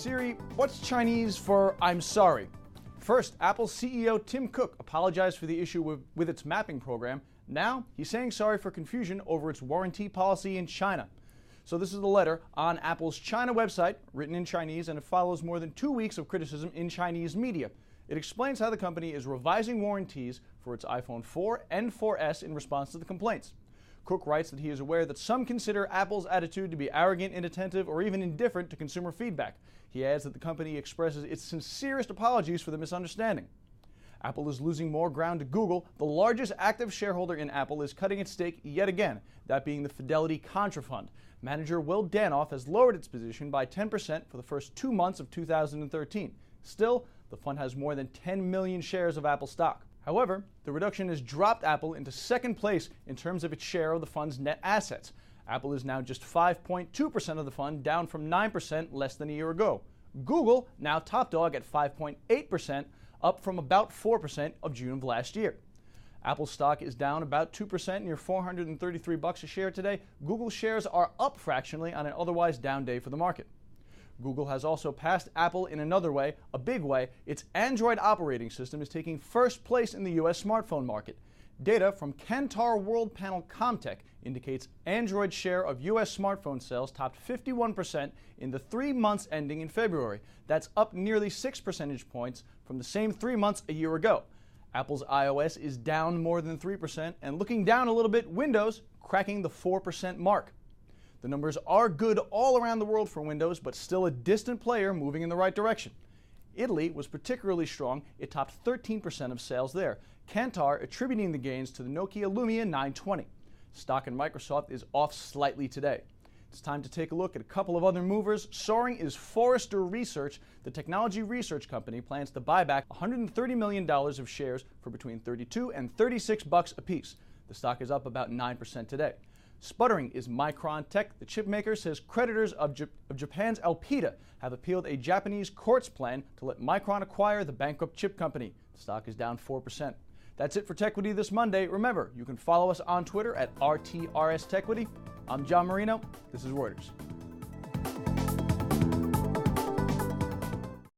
Siri, what's Chinese for I'm sorry? First, Apple's CEO Tim Cook apologized for the issue with its mapping program. Now, he's saying sorry for confusion over its warranty policy in China. So this is the letter on Apple's China website, written in Chinese, and it follows more than 2 weeks of criticism in Chinese media. It explains how the company is revising warranties for its iPhone 4 and 4S in response to the complaints. Cook writes that he is aware that some consider Apple's attitude to be arrogant, inattentive, or even indifferent to consumer feedback. He adds that the company expresses its sincerest apologies for the misunderstanding. Apple is losing more ground to Google. The largest active shareholder in Apple is cutting its stake yet again, that being the Fidelity Contra Fund. Manager Will Danoff has lowered its position by 10% for the first 2 months of 2013. Still, the fund has more than 10 million shares of Apple stock. However, the reduction has dropped Apple into second place in terms of its share of the fund's net assets. Apple is now just 5.2% of the fund, down from 9% less than a year ago. Google, now top dog at 5.8%, up from about 4% of June of last year. Apple stock is down about 2%, near $433 a share today. Google shares are up fractionally on an otherwise down day for the market. Google has also passed Apple in another way, a big way. Its Android operating system is taking first place in the U.S. smartphone market. Data from Kantar World Panel Comtech indicates Android's share of U.S. smartphone sales topped 51% in the 3 months ending in February. That's up nearly 6 percentage points from the same 3 months a year ago. Apple's iOS is down more than 3%, and looking down a little bit, Windows cracking the 4% mark. The numbers are good all around the world for Windows, but still a distant player moving in the right direction. Italy was particularly strong. It topped 13% of sales there. Kantar attributing the gains to the Nokia Lumia 920. Stock in Microsoft is off slightly today. It's time to take a look at a couple of other movers. Soaring is Forrester Research. The technology research company plans to buy back $130 million of shares for between $32 and $36 apiece. The stock is up about 9% today. Sputtering is Micron Tech. The chip maker says creditors of Japan's Elpida have appealed a Japanese court's plan to let Micron acquire the bankrupt chip company. The stock is down 4%. That's it for Techquity this Monday. Remember, you can follow us on Twitter at RTRSTechquity. I'm John Marino. This is Reuters.